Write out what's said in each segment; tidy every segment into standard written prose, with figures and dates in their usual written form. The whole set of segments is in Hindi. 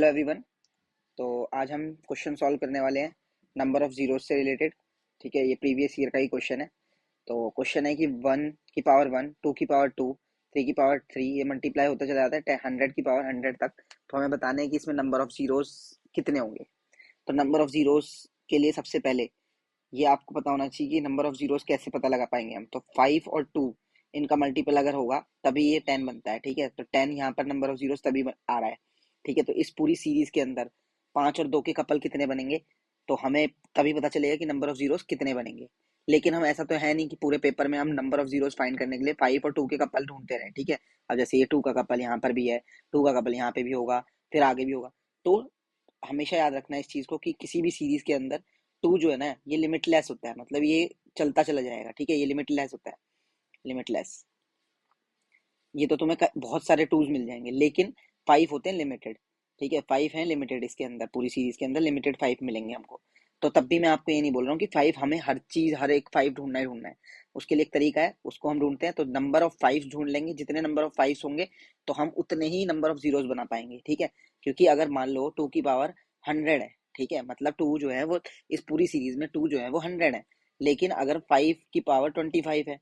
Hello everyone. तो आज हम क्वेश्चन सॉल्व करने वाले हैं नंबर ऑफ जीरोस से रिलेटेड। ठीक है, ये प्रीवियस ईयर का ही क्वेश्चन है। तो क्वेश्चन है कि 1 की पावर 1, 2 की पावर 2, 3 की पावर 3 ये मल्टीप्लाई होता चला जाता है 100 की पावर 100 तक। तो हमें बताना है कि इसमें नंबर ऑफ जीरोस कितने होंगे। तो नंबर ऑफ जीरोस के लिए सबसे पहले ये आपको पता होना चाहिए कि नंबर ऑफ जीरोस कैसे पता लगा पाएंगे हम। तो 5 और 2 इनका मल्टीपल अगर होगा तभी ये 10 बनता है। ठीक है, तो 10 यहाँ पर नंबर ऑफ जीरोस तभी आ रहा है। ठीक है, तो इस पूरी सीरीज के अंदर 5 और 2 के कपल कितने बनेंगे, तो हमें तभी पता चलेगा कि नंबर ऑफ जीरोस कितने बनेंगे। लेकिन हम ऐसा तो है नहीं कि पूरे पेपर में हम नंबर ऑफ जीरोस फाइंड करने के लिए 5 और 2 के कपल ढूंढते रहे। ठीक है, अब जैसे ये 2 का कपल यहाँ पर भी है, 2 का कपल यहाँ पे भी होगा, फिर आगे भी होगा। तो हमेशा याद रखना है इस चीज को कि किसी भी सीरीज के अंदर 2 जो है ना ये लिमिटलेस होता है, मतलब ये चलता चला जाएगा। ठीक है, ये लिमिटलेस होता है, लिमिटलेस। ये तो तुम्हें बहुत सारे टूज मिल जाएंगे, लेकिन 5 होते हैं लिमिटेड। ठीक है, 5 हैं लिमिटेड, इसके अंदर पूरी सीरीज के अंदर लिमिटेड 5 मिलेंगे हमको। तो तब भी मैं आपको ये नहीं बोल रहा हूँ कि 5 हमें हर चीज हर एक 5 ढूंढना है। उसके लिए एक तरीका है, उसको हम ढूंढते हैं। तो नंबर ऑफ 5 ढूंढ लेंगे, जितने नंबर ऑफ 5 होंगे तो हम उतने ही नंबर ऑफ जीरोस बना पाएंगे। ठीक है, क्योंकि अगर मान लो 2 की पावर 100 है, ठीक है, मतलब 2 जो है वो इस पूरी सीरीज में 2 जो है वो 100 है। लेकिन अगर 5 की पावर 25 है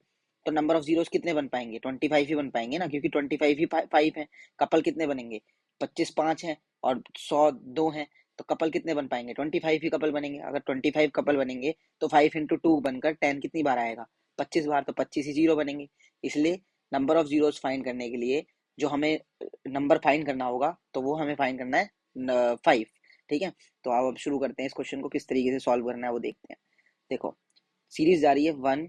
तो नंबर ऑफ जीरोस कितने बन पाएंगे? 25 ही बन पाएंगे ना, क्योंकि 25 ही 5 है। कपल कितने बनेंगे? 25 5 है और 100 2 है। तो कपल कितने बन पाएंगे? 25 ही कपल बनेंगे। अगर 25 कपल बनेंगे तो 5 इंटू 2 बनकर 10 कितनी बार आएगा? 25 बार। तो 25 ही जीरो बनेंगे। इसलिए नंबर ऑफ जीरोस फाइंड करने के लिए जो हमें नंबर फाइंड करना होगा तो वो हमें फाइंड करना है 5। ठीक है, तो अब शुरू करते हैं इस क्वेश्चन को, किस तरीके से सॉल्व करना है वो देखते हैं। देखो, सीरीज जा रही है 1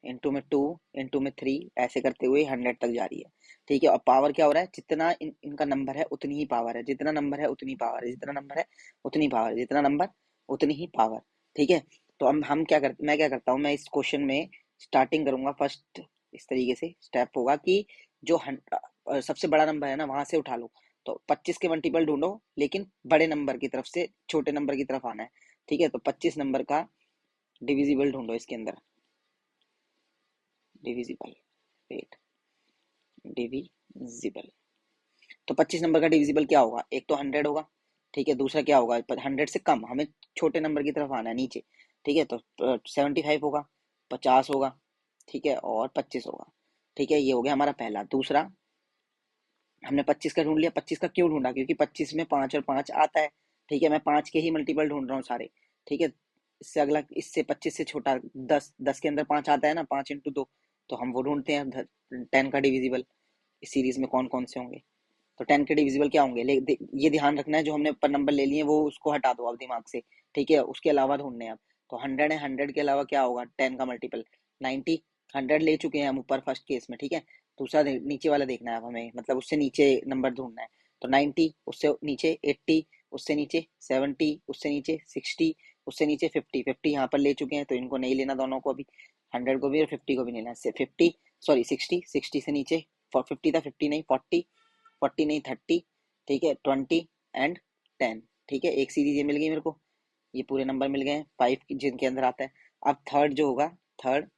इंटू में 2 इंटू में 3, ऐसे करते हुए 100 तक जा रही है। ठीक है, और पावर क्या हो रहा है? जितना इनका नंबर है उतनी ही पावर है, जितना नंबर है उतनी पावर है, जितना नंबर है उतनी पावर है, जितना नंबर उतनी ही पावर। ठीक है, तो मैं क्या करता हूँ, मैं इस क्वेश्चन में स्टार्टिंग करूंगा फर्स्ट। इस तरीके से स्टेप होगा कि जो सबसे बड़ा नंबर है ना वहां से उठा लो। तो 25 के मल्टीपल ढूंढो, लेकिन बड़े नंबर की तरफ से छोटे नंबर की तरफ आना है। ठीक है, तो 25 नंबर का डिविजिबल ढूंढो इसके अंदर। Divisible, wait, divisible. तो 25 नंबर का डिविजिबल क्या होगा? एक तो 100 होगा। ठीक है, दूसरा क्या होगा? 100 से कम, हमें छोटे नंबर की तरफ आना है, नीचे। ठीक है, तो 75 होगा, 50 होगा, ठीक है, और 25 होगा। ठीक है, ये हो गया हमारा पहला। दूसरा, हमने 25 का ढूंढ लिया। 25 का क्यों ढूंढा? क्योंकि 25 में 5 और 5 आता है। ठीक है, मैं 5 के ही मल्टीपल ढूंढ रहा हूँ सारे। ठीक है, इससे अगला, इससे 25 से छोटा 10, 10 के अंदर 5 आता है ना, 5 इंटू 2। तो हम वो ढूंढते हैं 10 का डिविजिबल। इस सीरीज में कौन कौन से होंगे? तो 10 के डिविजिबल क्या होंगे? ये ध्यान रखना है, जो हमने ऊपर नंबर ले लिए वो उसको हटा दो अब दिमाग से। ठीक है, उसके अलावा ढूंढने हैं अब। तो 100 है, 100 के अलावा क्या होगा 10 का मल्टीपल? 90। 100 ले चुके हैं हम ऊपर फर्स्ट केस में। ठीक है, दूसरा नीचे वाला देखना है अब हमें, मतलब उससे नीचे नंबर ढूंढना है। तो 90, उससे नीचे 80, उससे नीचे 70, उससे नीचे 60, उससे नीचे 50। 50 यहाँ पर ले चुके हैं तो इनको नहीं लेना दोनों को अभी, 100 को भी और 50 को भी नहीं लेना। 50, सॉरी 60, 60 से नीचे 50 था, 50 नहीं 40, 40 नहीं 30, ठीक है, 20 एंड 10। ठीक है, एक सीरीज ये मिल गई मेरे को, ये पूरे नंबर मिल गए हैं 5 जिनके अंदर आता है। अब थर्ड जो होगा, थर्ड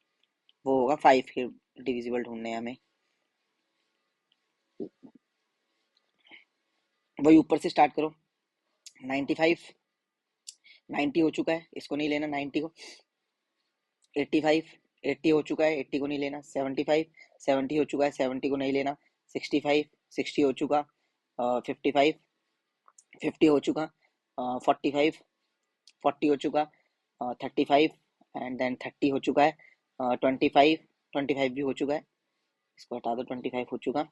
वो होगा 5 के डिविजिबल ढूंढने हैं हमें। वही ऊपर से स्टार्ट करो। 95, 90 हो चुका है, इसको नहीं लेना 90 को। 85, 80 हो चुका है, 80 को नहीं लेना। 75, 70 हो चुका है, 70 को नहीं लेना। 65, 60 हो चुका। 55, 50 हो चुका। 45, 40 हो चुका। 35 एंड देन 30 हो चुका है। 25, 25 भी हो चुका है, इसको हटा दो। 25 हो चुका।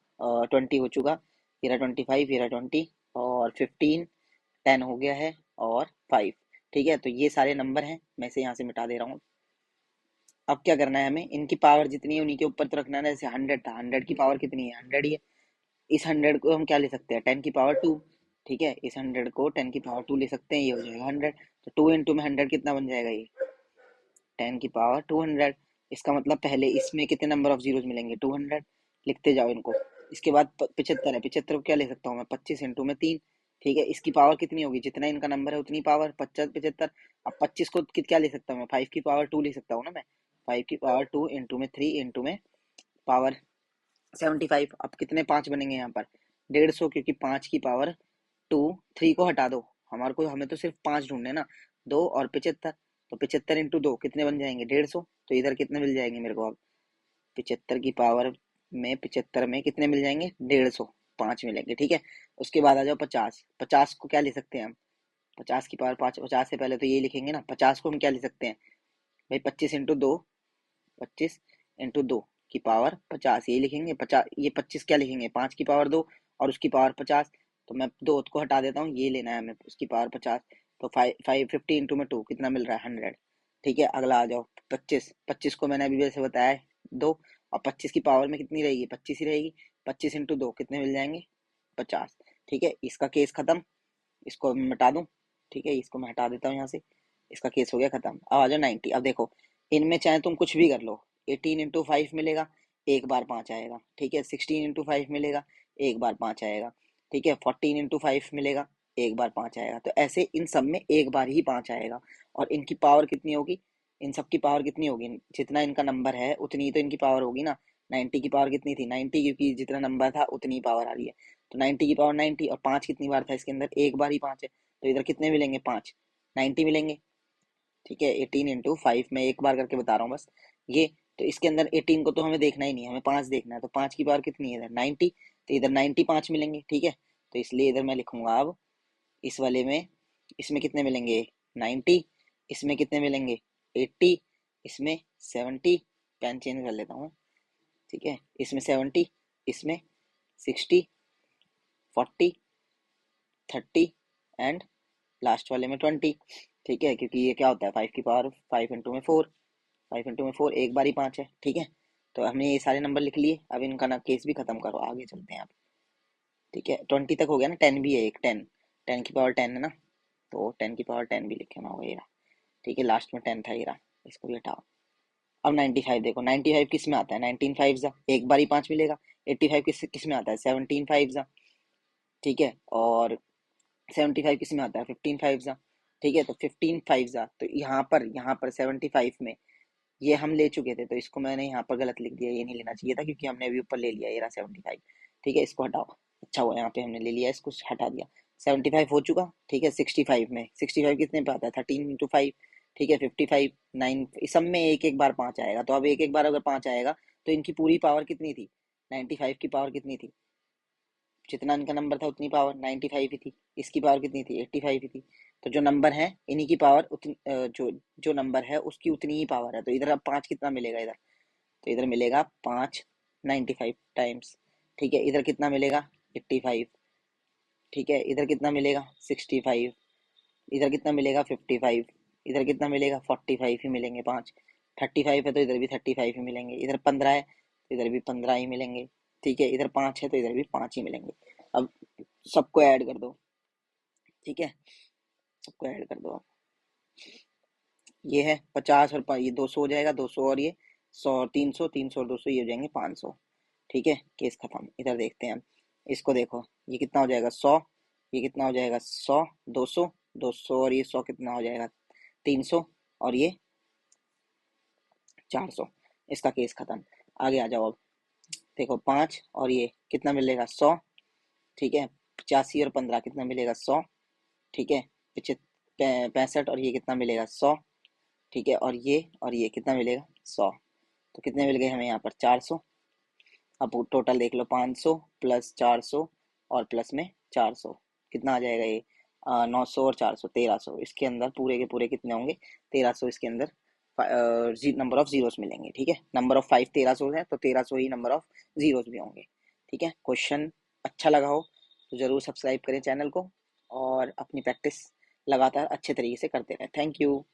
20 हो चुका। ये रहा 25, ये रहा 20, और 15, 10 हो गया है, और 5। ठीक है, तो ये सारे नंबर हैं, मैं इसे यहाँ से मिटा दे रहा हूँ। अब क्या करना है हमें, इनकी पावर जितनी है उन्हीं के ऊपर तो रखना है ना। जैसे 100 था, 100 की पावर कितनी है? 100 ही है। इस 100 को हम क्या ले सकते हैं? 10 की पावर 2। ठीक है, इस 100 को 10 की पावर 2 ले सकते हैं, ये हो जाएगा 100। तो 2 इंटू में 100 कितना बन जाएगा? ये 10 की पावर 200। इसका मतलब पहले इसमें कितने नंबर ऑफ जीरोस मिलेंगे? 200। लिखते जाओ इनको। इसके बाद 75 है, 75 को क्या ले सकता हूँ मैं? 25 इंटू में 3। ठीक है, इसकी पावर कितनी होगी? जितना इनका नंबर है उतनी पावर, 75। अब 25 को क्या ले सकता हूँ मैं? 5 की पावर 2 ले सकता हूँ ना मैं। 5 की पावर 2 इंटू में 3 इंटू में पावर 75। अब कितने 5 बनेंगे यहाँ पर? 150, क्योंकि 5 की पावर टू, थ्री को हटा दो, हमें तो सिर्फ 5 ढूंढने ना, 2 और 75, तो 75 × 2 कितने बन जाएंगे, 150। तो इधर कितने मिल जाएंगे मेरे को अब, 75 की पावर में 75 में कितने मिल जाएंगे, 150, 5 मिलेंगे, ठीक है। उसके बाद आ जाओ 50, 50 को क्या लिख सकते हैं हम, 50 की पावर 5, 50 से पहले तो ये लिखेंगे ना, 50 को हम क्या लिख सकते हैं भाई, 25 × 2, 25 × 2 की पावर 50, ये लिखेंगे 50, ये 25 क्या लिखेंगे, 5 की पावर 2 और उसकी पावर 50, तो मैं 2 को हटा देता हूँ, ये लेना है हमें, उसकी पावर 50, तो 50 × 2 कितना मिल रहा है, 100, ठीक है। अगला आ जाओ 25, 25 को मैंने अभी वैसे बताया है 2, और 25 की पावर में कितनी रहेगी, 25 ही रहेगी, 25 × 2 कितने मिल जाएंगे, 50, ठीक है। इसका केस खत्म, इसको मैं मिटा दूं, ठीक है, इसको मैं हटा देता हूँ यहाँ से, इसका केस हो गया खत्म। अब आ जाओ 90, अब देखो इनमें चाहे तुम कुछ भी कर लो, 18 × 5 मिलेगा, एक बार 5 आएगा, ठीक है। 16 × 5 मिलेगा, एक बार 5 आएगा, ठीक है। 14 × 5 मिलेगा, एक बार 5 आएगा, तो ऐसे इन सब में एक बार ही 5 आएगा। और इनकी पावर कितनी होगी, इन सब की पावर कितनी होगी, जितना इनका नंबर है उतनी ही तो इनकी पावर होगी ना। 90 की पावर कितनी थी, 90, क्योंकि जितना नंबर था उतनी ही पावर आ रही है, तो 90 की पावर 90, और 5 कितनी बार था इसके अंदर, एक बार ही 5 है, तो इधर कितने मिलेंगे, 5, 90 मिलेंगे, ठीक है। 18 × 5 में एक बार करके बता रहा हूँ बस ये, तो इसके अंदर 18 को तो हमें देखना ही नहीं है, हमें 5 देखना है, तो 5 की पावर कितनी है इधर, 90, तो इधर 90 5 मिलेंगे, ठीक है। तो इसलिए इधर मैं लिखूंगा अब, इस वाले में, इसमें कितने मिलेंगे, 90, इसमें कितने मिलेंगे, 80, इसमें 70, पेन चेंज कर लेता हूँ, ठीक है, इसमें 70, इसमें 60, 40, 30 एंड लास्ट वाले में 20, ठीक है, क्योंकि ये क्या होता है, 5 की पावर 5 × 4, 5 × 4 एक बार ही 5 है, ठीक है। तो हमने ये सारे नंबर लिख लिए, अब इनका ना केस भी खत्म करो, आगे चलते हैं आप, ठीक है। 20 तक हो गया ना, 10 भी है एक, 10, 10 की पावर 10 है ना, तो 10 की पावर 10 भी लिखे ना होगा ये रहा, ठीक है, लास्ट में 10 था ये रहा, इसको भी हटाओ। अब 95 देखो, 95 किस में आता है, 19 फाइव जा, एक बार ही 5 मिलेगा। 85 किस में आता है, 17 फाइव जा, ठीक है। और 75 किस में आता है, 15 फाइव जा, ठीक है। तो 15 फाइव जा, तो यहाँ पर 75 में ये हम ले चुके थे, तो इसको मैंने यहाँ पर गलत लिख दिया, ये नहीं लेना चाहिए था, क्योंकि हमने अभी ऊपर ले लिया, ये रहा 75, ठीक है, इसको हटाओ। अच्छा हुआ यहाँ पे हमने ले लिया, इसको हटा दिया, 75 हो चुका, ठीक है। 65 में, 65 कितने पे आता है, 13 × 5, ठीक है। 55, 9, इस सब में एक एक बार 5 आएगा, तो अब एक एक बार अगर 5 आएगा तो इनकी पूरी पावर कितनी थी, 95 की पावर कितनी थी, जितना इनका नंबर था उतनी पावर 95 ही थी, इसकी पावर कितनी थी, 85 ही थी। तो जो नंबर है इन्हीं की पावर उतनी, जो जो नंबर है उसकी उतनी ही पावर है, तो इधर अब 5 कितना मिलेगा इधर, तो इधर मिलेगा 5 95 टाइम्स, ठीक है। इधर कितना मिलेगा, 85, ठीक है। इधर कितना मिलेगा, 65, इधर कितना मिलेगा, 55, इधर कितना मिलेगा, 45 ही मिलेंगे, 5, 35 है तो इधर भी 35 ही मिलेंगे, इधर 15 है तो इधर भी 15 ही मिलेंगे, ठीक है। इधर 5 है तो इधर भी 5 ही मिलेंगे। अब सबको ऐड कर दो, ठीक है, सबको ऐड कर दो आप, ये है 50 और ये 200 हो जाएगा, 200 और ये 100, 300, 300 और 200 ये हो जाएंगे 500, ठीक है। केस खत्म। इधर देखते हैं हम, इसको देखो, ये कितना हो जाएगा, 100, ये कितना हो जाएगा, 100, 200, 200 और ये 100 कितना हो जाएगा, 300, और ये 400, इसका केस खत्म। आगे आ जाओ अब, देखो 5 और ये कितना मिलेगा, 100, ठीक है। 85 और 15 कितना मिलेगा, 100, ठीक है। 65 और ये कितना मिलेगा, 100, ठीक है। और ये कितना मिलेगा, 100, तो कितने मिल गए हमें यहाँ पर, 400। अब टोटल देख लो, 500 प्लस 400 और प्लस में 400, कितना आ जाएगा ये, 900 और 400, 1300, इसके अंदर पूरे के पूरे कितने होंगे, 1300 इसके अंदर नंबर ऑफ जीरोस मिलेंगे, ठीक है। नंबर ऑफ 5 1300 है, तो 1300 ही नंबर ऑफ जीरोस भी होंगे, ठीक है। क्वेश्चन अच्छा लगा हो तो जरूर सब्सक्राइब करें चैनल को, और अपनी प्रैक्टिस लगातार अच्छे तरीके से करते रहें। Thank you.